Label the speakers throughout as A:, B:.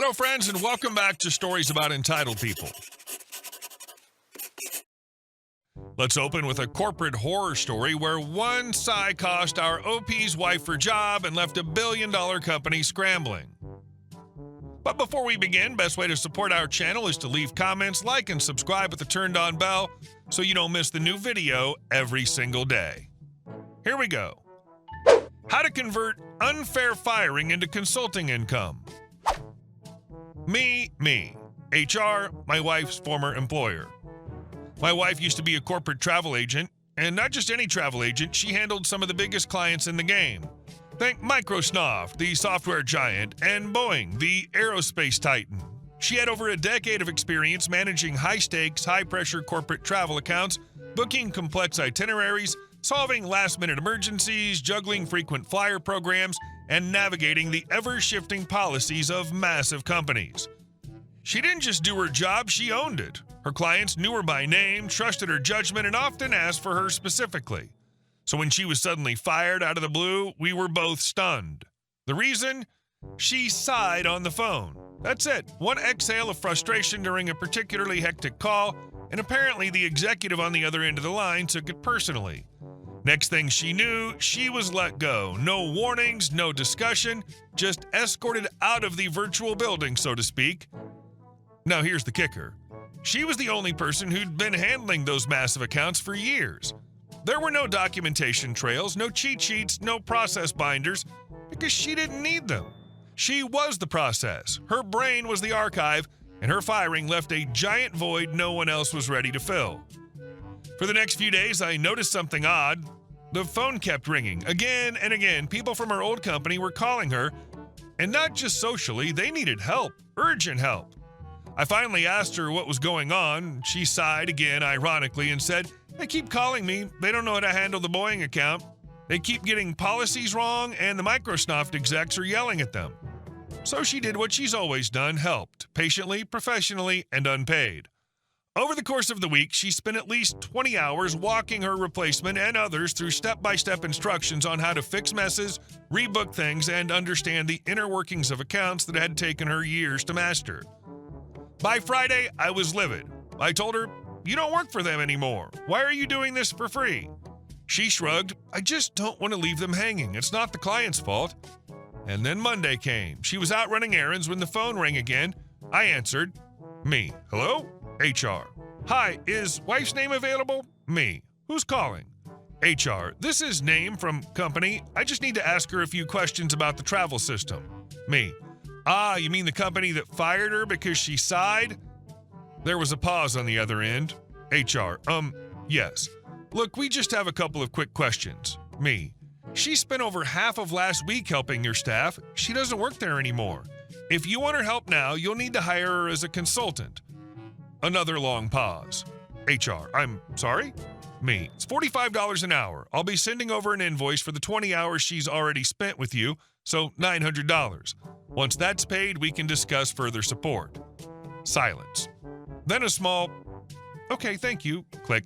A: Hello, friends, and welcome back to Stories About Entitled People. Let's open with a corporate horror story where one sigh cost our OP's wife her job and left $1 billion company scrambling. But before we begin, best way to support our channel is to leave comments, like, and subscribe with the turned-on bell so you don't miss the new video every single day. Here we go. How to convert unfair firing into consulting income. Me, HR, my wife's former employer. My wife used to be a corporate travel agent, and not just any travel agent, she handled some of the biggest clients in the game. Think Microsoft, the software giant, and Boeing, the aerospace titan. She had over a decade of experience managing high-stakes, high-pressure corporate travel accounts, booking complex itineraries, solving last-minute emergencies, juggling frequent flyer programs, and navigating the ever-shifting policies of massive companies. She didn't just do her job, she owned it. Her clients knew her by name, trusted her judgment, and often asked for her specifically. So when she was suddenly fired out of the blue, we were both stunned. The reason? She sighed on the phone. That's it. One exhale of frustration during a particularly hectic call, and apparently the executive on the other end of the line took it personally. Next thing she knew, she was let go. No warnings, no discussion, just escorted out of the virtual building, so to speak. Now here's the kicker. She was the only person who'd been handling those massive accounts for years. There were no documentation trails, no cheat sheets, no process binders, because she didn't need them. She was the process. Her brain was the archive, and her firing left a giant void no one else was ready to fill. For the next few days, I noticed something odd. The phone kept ringing. Again and again, people from her old company were calling her, and not just socially, they needed help, urgent help. I finally asked her what was going on. She sighed again, ironically, and said, "They keep calling me. They don't know how to handle the Boeing account. They keep getting policies wrong, and the Microsoft execs are yelling at them." So she did what she's always done, helped, patiently, professionally, and unpaid. Over the course of the week, she spent at least 20 hours walking her replacement and others through step-by-step instructions on how to fix messes, rebook things, and understand the inner workings of accounts that had taken her years to master. By Friday, I was livid. I told her, "You don't work for them anymore. Why are you doing this for free?" She shrugged, "I just don't want to leave them hanging. It's not the client's fault." And then Monday came. She was out running errands when the phone rang again. I answered. Me. "Hello? HR. Hi, is wife's name available?" Me. "Who's calling?" HR. "This is name from company. I just need to ask her a few questions about the travel system." Me. "Ah, you mean the company that fired her because she sighed?" There was a pause on the other end. HR. Yes. "Look, we just have a couple of quick questions." Me. "She spent over half of last week helping your staff. She doesn't work there anymore. If you want her help now, you'll need to hire her as a consultant." Another long pause. HR. "I'm sorry?" Me. "It's $45 an hour. I'll be sending over an invoice for the 20 hours she's already spent with you, so $900. Once that's paid, we can discuss further support." Silence. Then a small, "Okay, thank you," click.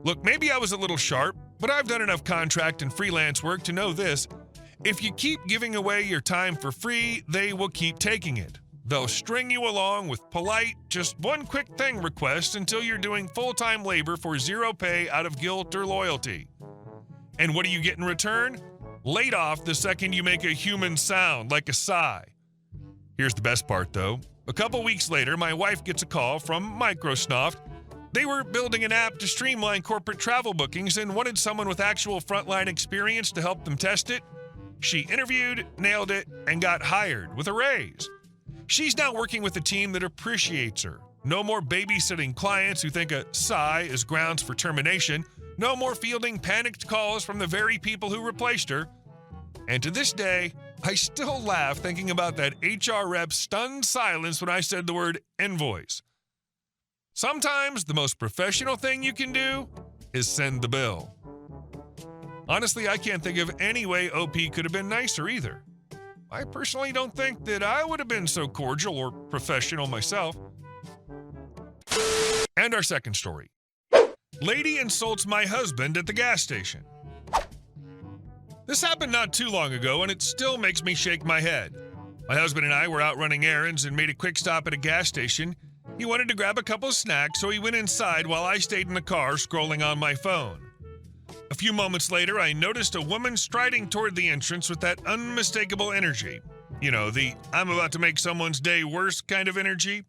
A: Look, maybe I was a little sharp, but I've done enough contract and freelance work to know this. If you keep giving away your time for free, they will keep taking it. They'll string you along with polite, just one quick thing requests until you're doing full-time labor for zero pay out of guilt or loyalty. And what do you get in return? Laid off the second you make a human sound, like a sigh. Here's the best part, though. A couple weeks later, my wife gets a call from Microsoft. They were building an app to streamline corporate travel bookings and wanted someone with actual frontline experience to help them test it. She interviewed, nailed it, and got hired with a raise. She's now working with a team that appreciates her. No more babysitting clients who think a sigh is grounds for termination. No more fielding panicked calls from the very people who replaced her. And to this day, I still laugh thinking about that HR rep's stunned silence when I said the word invoice. Sometimes the most professional thing you can do is send the bill. Honestly, I can't think of any way OP could have been nicer either. I personally don't think that I would have been so cordial or professional myself. And our second story. Lady insults my husband at the gas station. This happened not too long ago, and it still makes me shake my head. My husband and I were out running errands and made a quick stop at a gas station. He wanted to grab a couple of snacks, so he went inside while I stayed in the car scrolling on my phone. A few moments later, I noticed a woman striding toward the entrance with that unmistakable energy. You know, the I'm about to make someone's day worse kind of energy.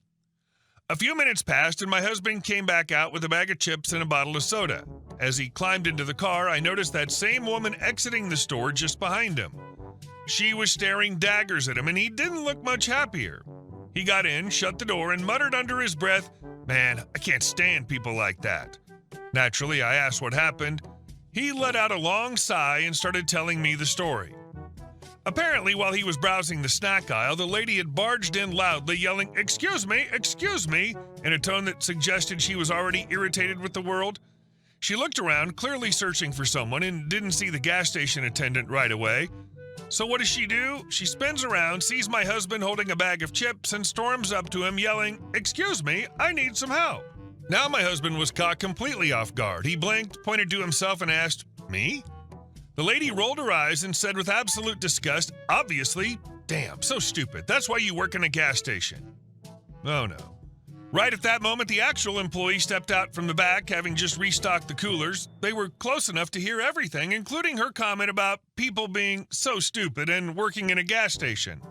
A: A few minutes passed and my husband came back out with a bag of chips and a bottle of soda. As he climbed into the car, I noticed that same woman exiting the store just behind him. She was staring daggers at him and he didn't look much happier. He got in, shut the door, and muttered under his breath, "Man, I can't stand people like that." Naturally, I asked what happened. He let out a long sigh and started telling me the story. Apparently, while he was browsing the snack aisle, the lady had barged in loudly, yelling, excuse me," in a tone that suggested she was already irritated with the world. She looked around, clearly searching for someone, and didn't see the gas station attendant right away. So what does she do? She spins around, sees my husband holding a bag of chips, and storms up to him, yelling, "Excuse me, I need some help." Now my husband was caught completely off guard. He blinked, pointed to himself, and asked, "Me?" The lady rolled her eyes and said with absolute disgust, "Obviously, damn, so stupid. That's why you work in a gas station." Oh no. Right at that moment, the actual employee stepped out from the back, having just restocked the coolers. They were close enough to hear everything, including her comment about people being so stupid and working in a gas station.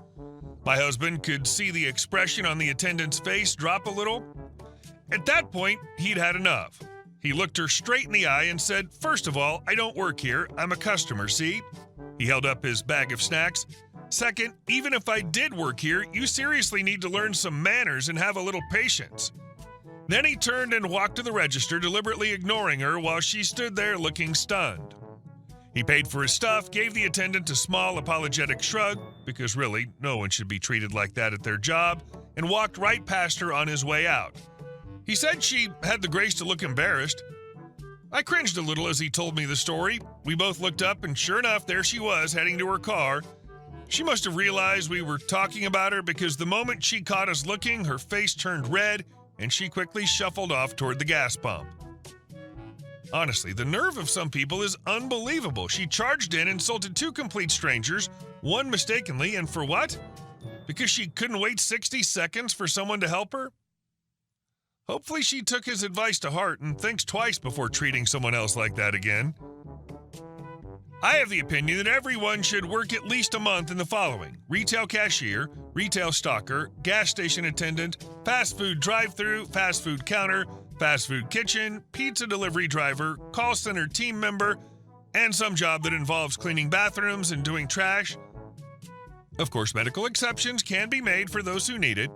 A: My husband could see the expression on the attendant's face drop a little. At that point, he'd had enough. He looked her straight in the eye and said, "First of all, I don't work here. I'm a customer, see?" He held up his bag of snacks. "Second, even if I did work here, you seriously need to learn some manners and have a little patience." Then he turned and walked to the register, deliberately ignoring her while she stood there looking stunned. He paid for his stuff, gave the attendant a small apologetic shrug, because really, no one should be treated like that at their job, and walked right past her on his way out. He said she had the grace to look embarrassed. I cringed a little as he told me the story. We both looked up, and sure enough, there she was, heading to her car. She must have realized we were talking about her, because the moment she caught us looking, her face turned red, and she quickly shuffled off toward the gas pump. Honestly, the nerve of some people is unbelievable. She charged in, insulted two complete strangers, one mistakenly, and for what? Because she couldn't wait 60 seconds for someone to help her? Hopefully she took his advice to heart and thinks twice before treating someone else like that again. I have the opinion that everyone should work at least a month in the following: retail cashier, retail stocker, gas station attendant, fast food drive-thru, fast food counter, fast food kitchen, pizza delivery driver, call center team member, and some job that involves cleaning bathrooms and doing trash. Of course, medical exceptions can be made for those who need it,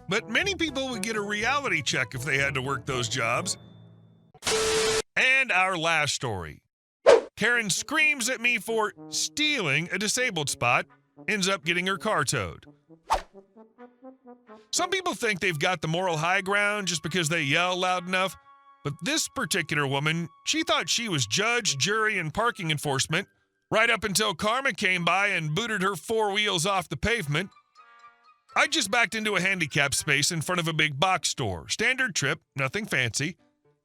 A: but many people would get a reality check if they had to work those jobs. And our last story. Karen screams at me for stealing a disabled spot, ends up getting her car towed. Some people think they've got the moral high ground just because they yell loud enough, but this particular woman, she thought she was judge, jury, and parking enforcement, right up until karma came by and booted her four wheels off the pavement. I just backed into a handicap space in front of a big box store. Standard trip, nothing fancy.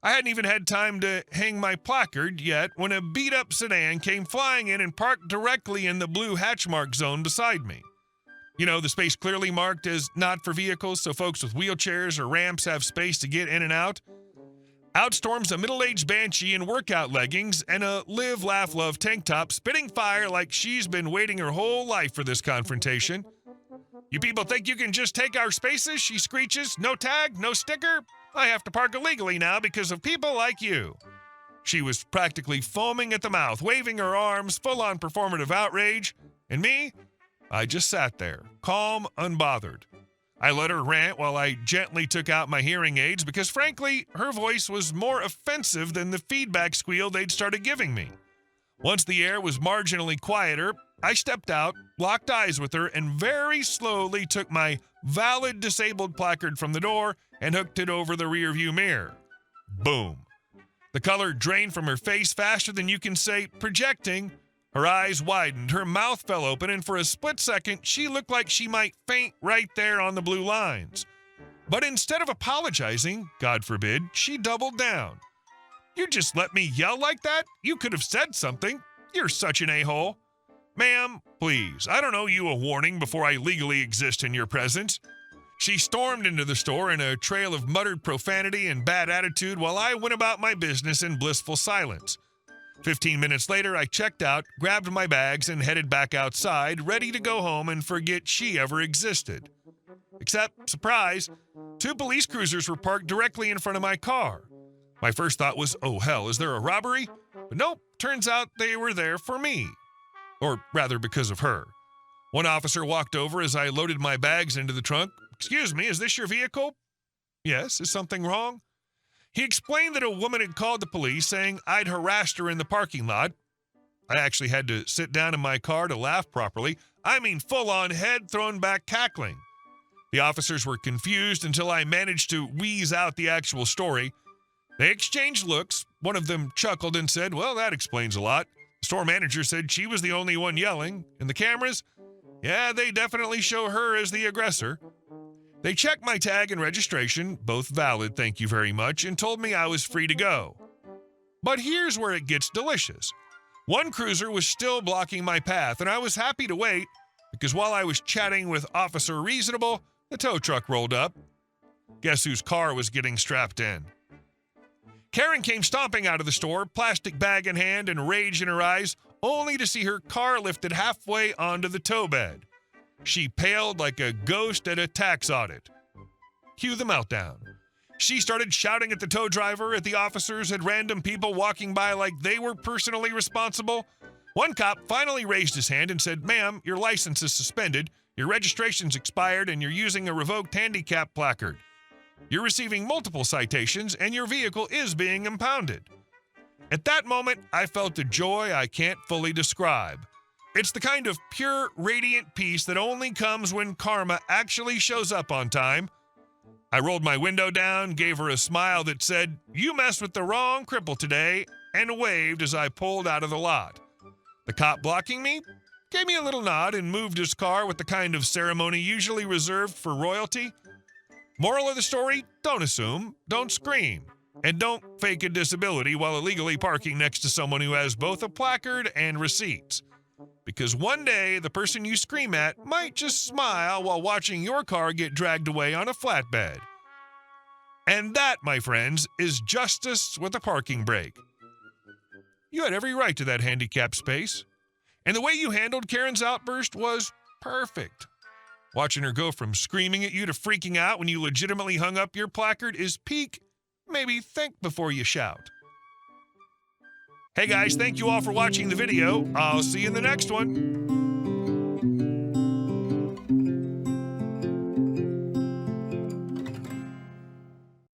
A: I hadn't even had time to hang my placard yet when a beat-up sedan came flying in and parked directly in the blue hatch mark zone beside me. You know, the space clearly marked as not for vehicles, so folks with wheelchairs or ramps have space to get in and out. Out storms a middle-aged banshee in workout leggings and a live, laugh, love tank top, spitting fire like she's been waiting her whole life for this confrontation. "You people think you can just take our spaces?" she screeches. "No tag, no sticker? I have to park illegally now because of people like you." She was practically foaming at the mouth, waving her arms, full-on performative outrage. And me? I just sat there, calm, unbothered. I let her rant while I gently took out my hearing aids because, frankly, her voice was more offensive than the feedback squeal they'd started giving me. Once the air was marginally quieter, I stepped out, locked eyes with her, and very slowly took my valid disabled placard from the door and hooked it over the rearview mirror. Boom. The color drained from her face faster than you can say projecting. Her eyes widened, her mouth fell open, and for a split second, she looked like she might faint right there on the blue lines. But instead of apologizing, God forbid, she doubled down. "You just let me yell like that? You could have said something. You're such an a-hole." "Ma'am, please, I don't owe you a warning before I legally exist in your presence." She stormed into the store in a trail of muttered profanity and bad attitude while I went about my business in blissful silence. 15 minutes later, I checked out, grabbed my bags, and headed back outside, ready to go home and forget she ever existed. Except, surprise, 2 police cruisers were parked directly in front of my car. My first thought was, oh hell, is there a robbery? But nope, turns out they were there for me. Or rather, because of her. One officer walked over as I loaded my bags into the trunk. "Excuse me, is this your vehicle?" "Yes, is something wrong?" He explained that a woman had called the police saying I'd harassed her in the parking lot. I actually had to sit down in my car to laugh properly. I mean, full-on head thrown back cackling. The officers were confused until I managed to wheeze out the actual story. They exchanged looks. One of them chuckled and said, "Well, that explains a lot." The store manager said she was the only one yelling. And the cameras? Yeah, they definitely show her as the aggressor. They checked my tag and registration, both valid, thank you very much, and told me I was free to go. But here's where it gets delicious. One cruiser was still blocking my path, and I was happy to wait, because while I was chatting with Officer Reasonable, the tow truck rolled up. Guess whose car was getting strapped in? Karen came stomping out of the store, plastic bag in hand and rage in her eyes, only to see her car lifted halfway onto the tow bed. She paled like a ghost at a tax audit. Cue the meltdown. She started shouting at the tow driver, at the officers, at random people walking by like they were personally responsible. One cop finally raised his hand and said, "Ma'am, your license is suspended, your registration's expired, and you're using a revoked handicap placard. You're receiving multiple citations, and your vehicle is being impounded." At that moment, I felt a joy I can't fully describe. It's the kind of pure, radiant peace that only comes when karma actually shows up on time. I rolled my window down, gave her a smile that said, "You messed with the wrong cripple today," and waved as I pulled out of the lot. The cop blocking me gave me a little nod and moved his car with the kind of ceremony usually reserved for royalty. Moral of the story, don't assume, don't scream, and don't fake a disability while illegally parking next to someone who has both a placard and receipts. Because one day, the person you scream at might just smile while watching your car get dragged away on a flatbed. And that, my friends, is justice with a parking brake. You had every right to that handicapped space. And the way you handled Karen's outburst was perfect. Watching her go from screaming at you to freaking out when you legitimately hung up your placard is peak. Maybe think before you shout. Hey guys, thank you all for watching the video. I'll see you in the next one.